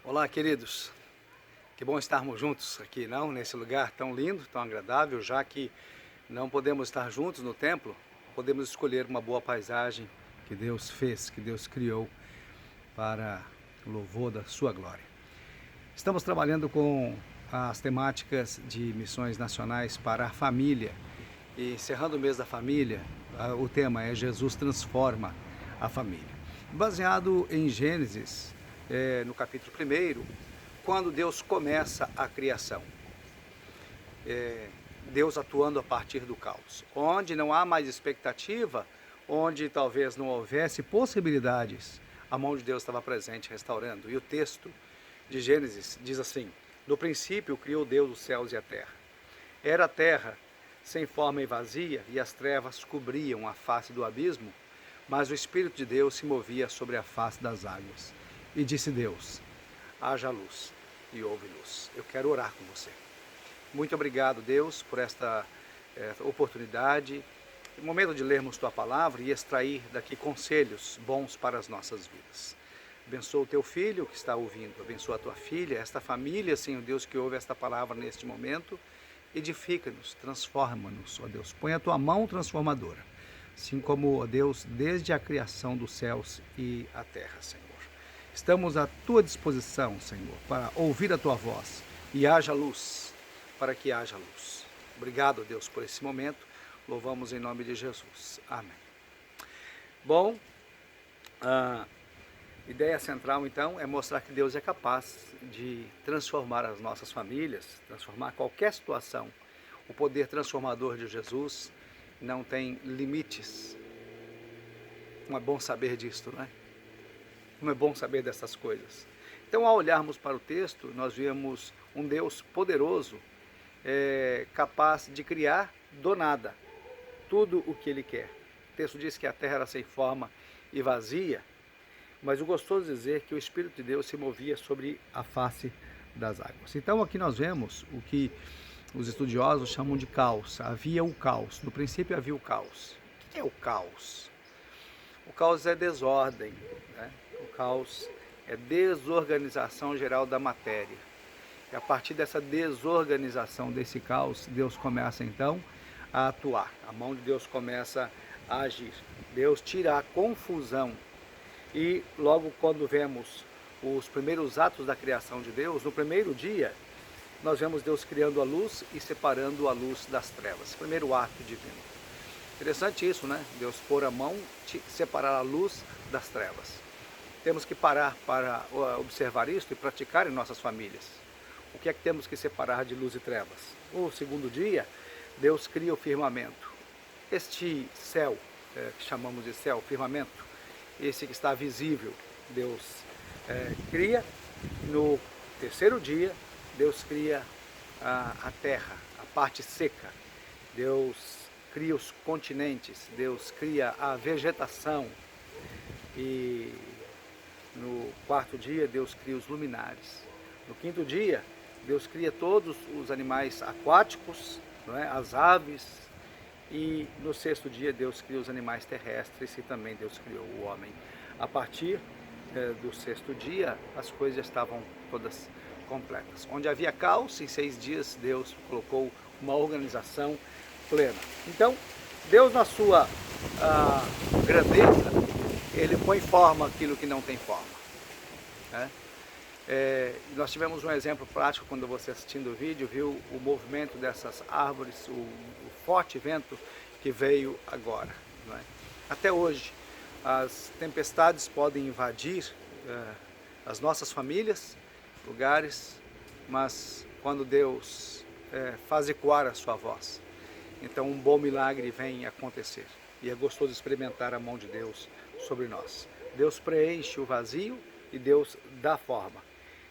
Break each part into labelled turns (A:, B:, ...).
A: Olá, queridos. Que bom estarmos juntos aqui, não? Nesse lugar tão lindo, tão agradável, já que não podemos estar juntos no templo, podemos escolher uma boa paisagem que Deus fez, que Deus criou para o louvor da sua glória. Estamos trabalhando com as temáticas de missões nacionais para a família. E encerrando o mês da família, o tema é Jesus transforma a família. Baseado em Gênesis, no capítulo 1, quando Deus começa a criação. Deus atuando a partir do caos. Onde não há mais expectativa, onde talvez não houvesse possibilidades, a mão de Deus estava presente restaurando. E o texto de Gênesis diz assim: no princípio criou Deus os céus e a terra. Era a terra sem forma e vazia, e as trevas cobriam a face do abismo, mas o Espírito de Deus se movia sobre a face das águas. E disse Deus: haja luz, e houve luz. Eu quero orar com você. Muito obrigado, Deus, por esta oportunidade, o momento de lermos Tua Palavra e extrair daqui conselhos bons para as nossas vidas. Abençoa o Teu filho que está ouvindo, abençoa a Tua filha, esta família, Senhor Deus, que ouve esta palavra neste momento. Edifica-nos, transforma-nos, ó Deus. Põe a Tua mão transformadora, assim como, ó Deus, desde a criação dos céus e a terra, Senhor. Estamos à Tua disposição, Senhor, para ouvir a Tua voz e haja luz, para que haja luz. Obrigado, Deus, por esse momento. Louvamos em nome de Jesus. Amém. Bom, a ideia central, então, é mostrar que Deus é capaz de transformar as nossas famílias, transformar qualquer situação. O poder transformador de Jesus não tem limites. Não é bom saber disto, não é? Como é bom saber dessas coisas. Então, ao olharmos para o texto, nós vemos um Deus poderoso, capaz de criar do nada tudo o que Ele quer. O texto diz que a terra era sem forma e vazia, mas o gostoso de dizer que o Espírito de Deus se movia sobre a face das águas. Então, aqui nós vemos o que os estudiosos chamam de caos. Havia o caos. No princípio havia o caos. O que é o caos? O caos é desordem, né? O caos é desorganização geral da matéria. E a partir dessa desorganização, desse caos, Deus começa então a atuar. A mão de Deus começa a agir. Deus tira a confusão. E logo quando vemos os primeiros atos da criação de Deus, no primeiro dia, nós vemos Deus criando a luz e separando a luz das trevas. Primeiro ato divino. Interessante isso, né? Deus pôr a mão, separar a luz das trevas. Temos que parar para observar isso e praticar em nossas famílias. O que é que temos que separar de luz e trevas? No segundo dia, Deus cria o firmamento. Este céu, que chamamos de céu, firmamento, esse que está visível, Deus cria. No terceiro dia, Deus cria a terra, a parte seca. Deus cria os continentes, Deus cria a vegetação. E no quarto dia, Deus cria os luminares. No quinto dia, Deus cria todos os animais aquáticos, não é? As aves. E no sexto dia, Deus cria os animais terrestres e também Deus criou o homem. A partir do sexto dia, as coisas já estavam todas completas. Onde havia caos, em 6 dias, Deus colocou uma organização plena. Então, Deus, na sua grandeza, Ele põe forma aquilo que não tem forma, né? Nós tivemos um exemplo prático quando você assistindo o vídeo, viu o movimento dessas árvores, o forte vento que veio agora, não é? Até hoje, as tempestades podem invadir as nossas famílias, lugares, mas quando Deus faz ecoar a sua voz, então um bom milagre vem acontecer. E é gostoso experimentar a mão de Deus sobre nós. Deus preenche o vazio e Deus dá forma.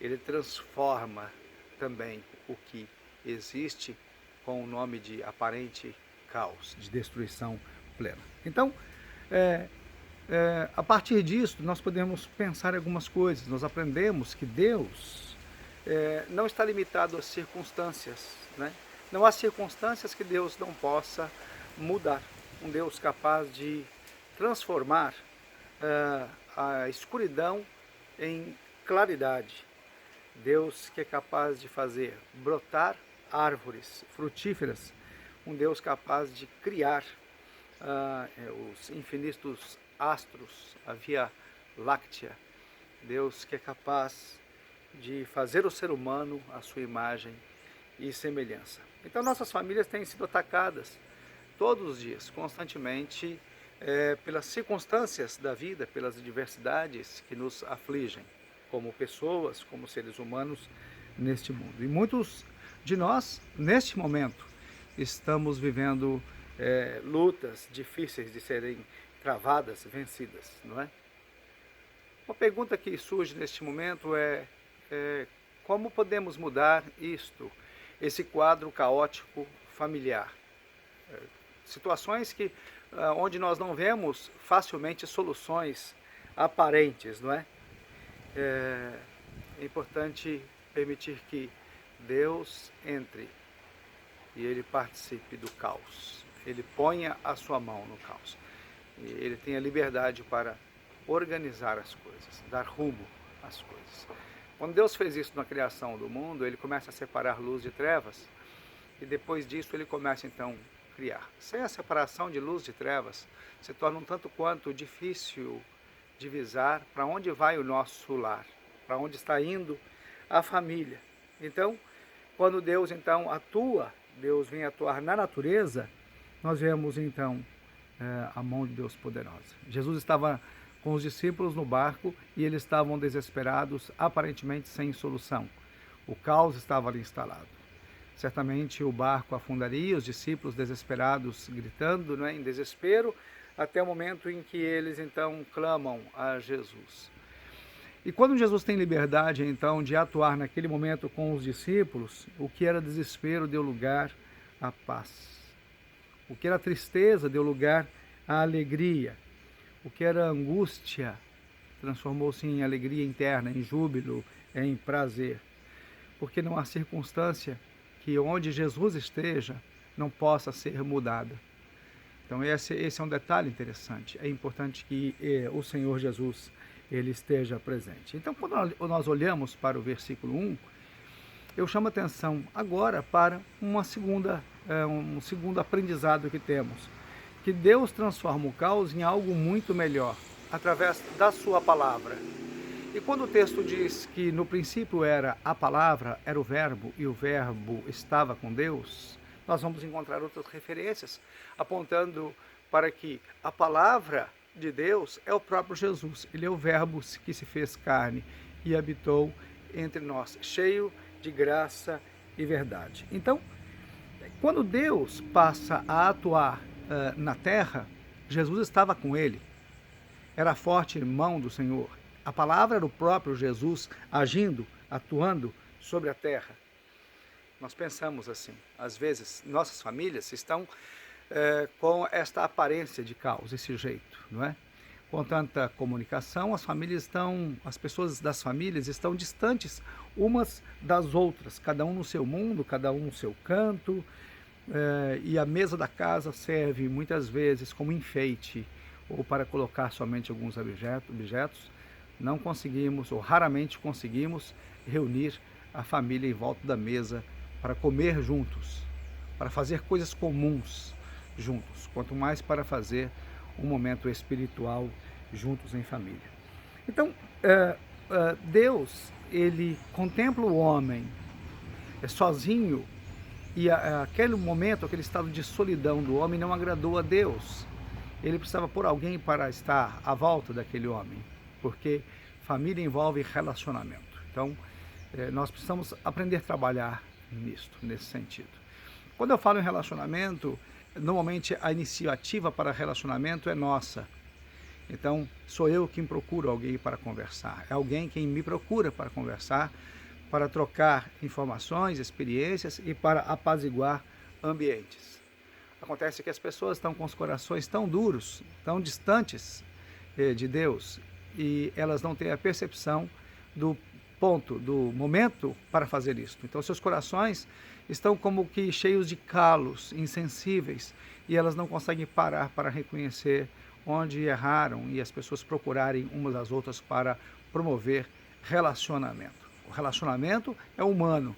A: Ele transforma também o que existe com o nome de aparente caos, de destruição plena. Então, a partir disso, nós podemos pensar em algumas coisas. Nós aprendemos que Deus não está limitado às circunstâncias, né? Não há circunstâncias que Deus não possa mudar. Um Deus capaz de transformar a escuridão em claridade, Deus que é capaz de fazer brotar árvores frutíferas, um Deus capaz de criar os infinitos astros, a Via Láctea, Deus que é capaz de fazer o ser humano à sua imagem e semelhança. Então nossas famílias têm sido atacadas todos os dias, constantemente, pelas circunstâncias da vida, pelas adversidades que nos afligem, como pessoas, como seres humanos neste mundo. E muitos de nós, neste momento, estamos vivendo lutas difíceis de serem travadas, vencidas, não é? Uma pergunta que surge neste momento é como podemos mudar esse quadro caótico familiar? Situações onde nós não vemos facilmente soluções aparentes, não é? É importante permitir que Deus entre e Ele participe do caos. Ele ponha a sua mão no caos. E Ele tem a liberdade para organizar as coisas, dar rumo às coisas. Quando Deus fez isso na criação do mundo, Ele começa a separar luz de trevas e depois disso Ele começa então a criar. Sem a separação de luz de trevas, se torna um tanto quanto difícil divisar para onde vai o nosso lar, para onde está indo a família. Então, quando Deus então atua, Deus vem atuar na natureza, nós vemos então a mão de Deus poderosa. Jesus estava com os discípulos no barco e eles estavam desesperados, aparentemente sem solução. O caos estava ali instalado. Certamente o barco afundaria, os discípulos desesperados gritando, não é, em desespero, até o momento em que eles então clamam a Jesus. E quando Jesus tem liberdade então de atuar naquele momento com os discípulos, o que era desespero deu lugar à paz. O que era tristeza deu lugar à alegria. O que era angústia transformou-se em alegria interna, em júbilo, em prazer. Porque não há circunstância que onde Jesus esteja não possa ser mudada. Então esse é um detalhe interessante. É importante que o Senhor Jesus ele esteja presente. Então quando nós olhamos para o versículo 1, eu chamo a atenção agora para um segundo aprendizado que temos. Que Deus transforma o caos em algo muito melhor, através da sua palavra. E quando o texto diz que no princípio era a palavra, era o verbo, e o verbo estava com Deus, nós vamos encontrar outras referências, apontando para que a palavra de Deus é o próprio Jesus. Ele é o verbo que se fez carne e habitou entre nós, cheio de graça e verdade. Então, quando Deus passa a atuar na terra, Jesus estava com ele. Era a forte mão do Senhor. A palavra era o próprio Jesus agindo, atuando sobre a terra. Nós pensamos assim, às vezes nossas famílias estão com esta aparência de caos, esse jeito, não é? Com tanta comunicação, as pessoas das famílias estão distantes umas das outras, cada um no seu mundo, cada um no seu canto, e a mesa da casa serve muitas vezes como enfeite ou para colocar somente alguns objetos. Não conseguimos, ou raramente conseguimos, reunir a família em volta da mesa para comer juntos, para fazer coisas comuns juntos, quanto mais para fazer um momento espiritual juntos em família. Então, Deus, ele contempla o homem sozinho, e aquele momento, aquele estado de solidão do homem não agradou a Deus. Ele precisava pôr alguém para estar à volta daquele homem, porque família envolve relacionamento. Então, nós precisamos aprender a trabalhar nesse sentido. Quando eu falo em relacionamento, normalmente a iniciativa para relacionamento é nossa. Então, sou eu quem procuro alguém para conversar. É alguém quem me procura para conversar, para trocar informações, experiências e para apaziguar ambientes. Acontece que as pessoas estão com os corações tão duros, tão distantes de Deus, e elas não têm a percepção do ponto, do momento para fazer isso. Então, seus corações estão como que cheios de calos, insensíveis, e elas não conseguem parar para reconhecer onde erraram e as pessoas procurarem umas às outras para promover relacionamento. O relacionamento é humano,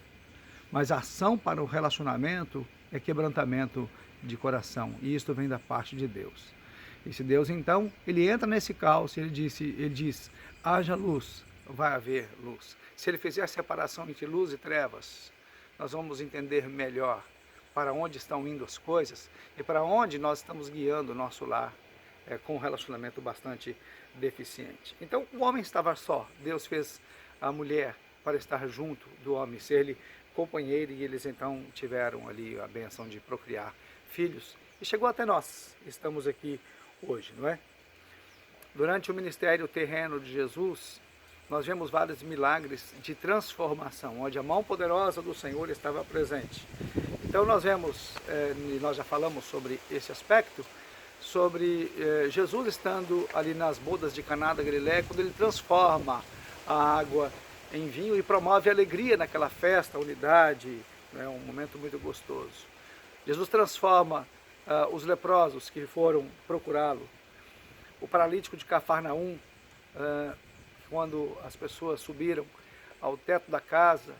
A: mas a ação para o relacionamento é quebrantamento de coração, e isto vem da parte de Deus. Esse Deus, então, ele entra nesse caos, ele diz, haja luz, vai haver luz. Se ele fizer a separação entre luz e trevas, nós vamos entender melhor para onde estão indo as coisas e para onde nós estamos guiando o nosso lar com um relacionamento bastante deficiente. Então, o homem estava só, Deus fez a mulher para estar junto do homem, ser ele companheiro, e eles então tiveram ali a benção de procriar filhos, e chegou até nós, estamos aqui hoje, não é? Durante o ministério terreno de Jesus, nós vemos vários milagres de transformação, onde a mão poderosa do Senhor estava presente. Então nós vemos, nós já falamos sobre esse aspecto, sobre Jesus estando ali nas bodas de Caná da Galileia, quando ele transforma a água em vinho e promove alegria naquela festa, unidade, né, um momento muito gostoso. Jesus transforma os leprosos que foram procurá-lo, o paralítico de Cafarnaum, quando as pessoas subiram ao teto da casa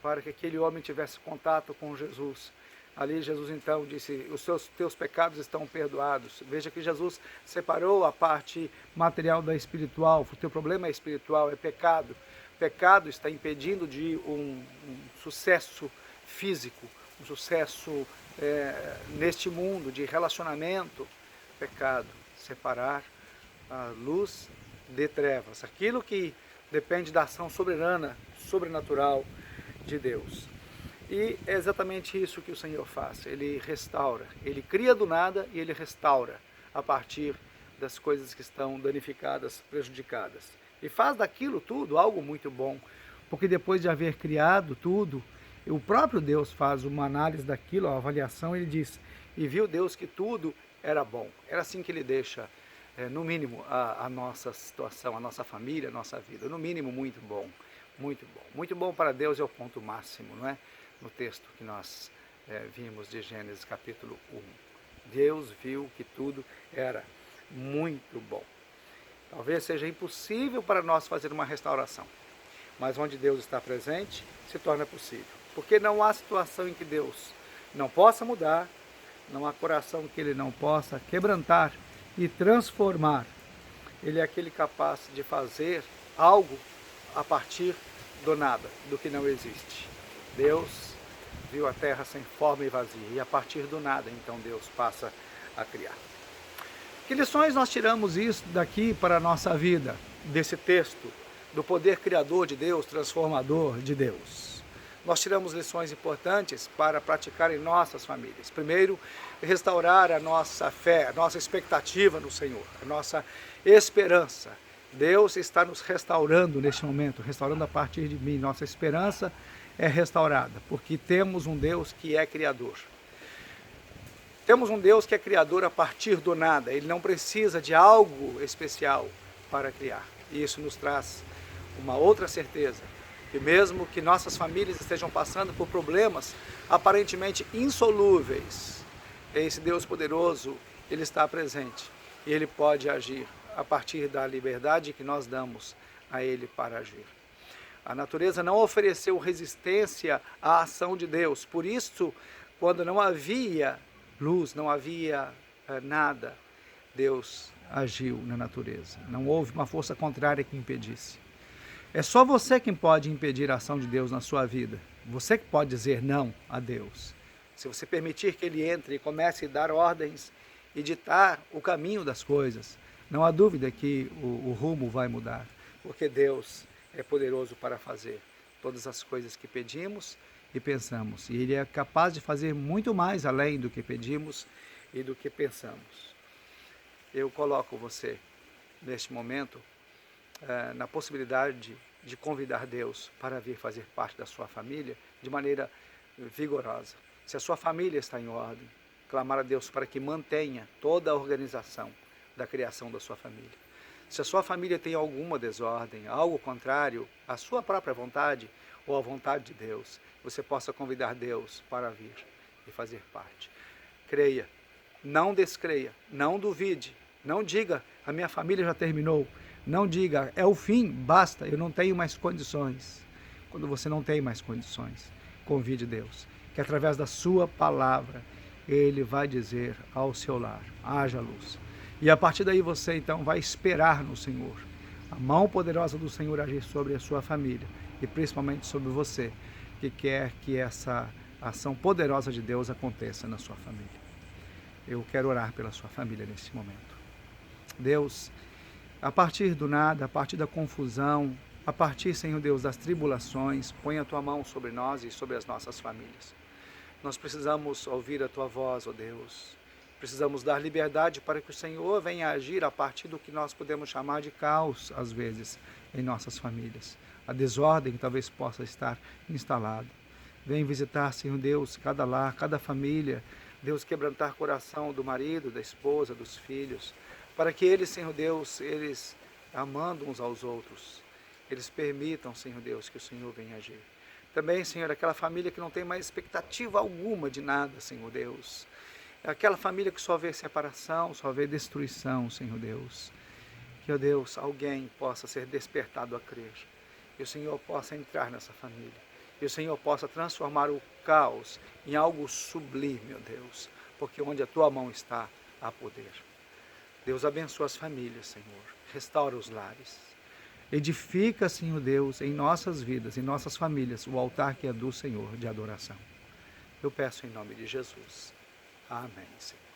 A: para que aquele homem tivesse contato com Jesus. Ali Jesus então disse, os teus pecados estão perdoados. Veja que Jesus separou a parte material da espiritual. O teu problema é espiritual, é pecado. Pecado está impedindo de um sucesso físico, um sucesso neste mundo de relacionamento. Pecado, separar a luz de trevas, aquilo que depende da ação soberana, sobrenatural de Deus. E é exatamente isso que o Senhor faz, ele restaura, ele cria do nada e ele restaura a partir das coisas que estão danificadas, prejudicadas. E faz daquilo tudo algo muito bom, porque depois de haver criado tudo, o próprio Deus faz uma análise daquilo, a avaliação, ele diz, e viu Deus que tudo era bom. Era assim que ele deixa, no mínimo, a nossa situação, a nossa família, a nossa vida, no mínimo muito bom, muito bom. Muito bom para Deus é o ponto máximo, não é? No texto que nós vimos de Gênesis capítulo 1. Deus viu que tudo era muito bom. Talvez seja impossível para nós fazer uma restauração, mas onde Deus está presente, se torna possível. Porque não há situação em que Deus não possa mudar, não há coração que Ele não possa quebrantar e transformar. Ele é aquele capaz de fazer algo a partir do nada, do que não existe. Deus viu a terra sem forma e vazia, e a partir do nada, então Deus passa a criar. Que lições nós tiramos isso daqui para a nossa vida, desse texto, do poder criador de Deus, transformador de Deus? Nós tiramos lições importantes para praticar em nossas famílias. Primeiro, restaurar a nossa fé, a nossa expectativa no Senhor, a nossa esperança. Deus está nos restaurando neste momento, restaurando a partir de mim. Nossa esperança é restaurada, porque temos um Deus que é criador. Temos um Deus que é criador a partir do nada. Ele não precisa de algo especial para criar. E isso nos traz uma outra certeza, que mesmo que nossas famílias estejam passando por problemas aparentemente insolúveis, esse Deus poderoso, Ele está presente e Ele pode agir a partir da liberdade que nós damos a Ele para agir. A natureza não ofereceu resistência à ação de Deus, por isso, quando não havia luz, não havia nada, Deus agiu na natureza. Não houve uma força contrária que impedisse. É só você quem pode impedir a ação de Deus na sua vida. Você que pode dizer não a Deus. Se você permitir que Ele entre e comece a dar ordens e ditar o caminho das coisas, não há dúvida que o rumo vai mudar, porque Deus é poderoso para fazer todas as coisas que pedimos e pensamos. E Ele é capaz de fazer muito mais além do que pedimos e do que pensamos. Eu coloco você, neste momento, na possibilidade de convidar Deus para vir fazer parte da sua família de maneira vigorosa. Se a sua família está em ordem, clamar a Deus para que mantenha toda a organização da criação da sua família. Se a sua família tem alguma desordem, algo contrário à sua própria vontade ou à vontade de Deus, você possa convidar Deus para vir e fazer parte. Creia, não descreia, não duvide, não diga, a minha família já terminou. Não diga, é o fim, basta, eu não tenho mais condições. quando você não tem mais condições. Convide Deus, que através da sua palavra, Ele vai dizer ao seu lar, haja luz. E a partir daí você então vai esperar no Senhor. A mão poderosa do Senhor agir sobre a sua família e principalmente sobre você, que quer que essa ação poderosa de Deus aconteça na sua família. Eu quero orar pela sua família nesse momento. Deus, a partir do nada, a partir da confusão, a partir, Senhor Deus, das tribulações, põe a tua mão sobre nós e sobre as nossas famílias. Nós precisamos ouvir a tua voz, ó Deus. Precisamos dar liberdade para que o Senhor venha agir a partir do que nós podemos chamar de caos, às vezes, em nossas famílias. A desordem que talvez possa estar instalada. Vem visitar, Senhor Deus, cada lar, cada família. Deus, quebrantar o coração do marido, da esposa, dos filhos, para que eles, Senhor Deus, eles amando uns aos outros, eles permitam, Senhor Deus, que o Senhor venha agir. Também, Senhor, aquela família que não tem mais expectativa alguma de nada, Senhor Deus. Aquela família que só vê separação, só vê destruição, Senhor Deus. Que, ó Deus, alguém possa ser despertado a crer. Que o Senhor possa entrar nessa família. Que o Senhor possa transformar o caos em algo sublime, meu Deus. Porque onde a tua mão está, há poder. Deus abençoa as famílias, Senhor. Restaura os lares. Edifica, Senhor Deus, em nossas vidas, em nossas famílias, o altar que é do Senhor de adoração. Eu peço em nome de Jesus. Amém, Senhor.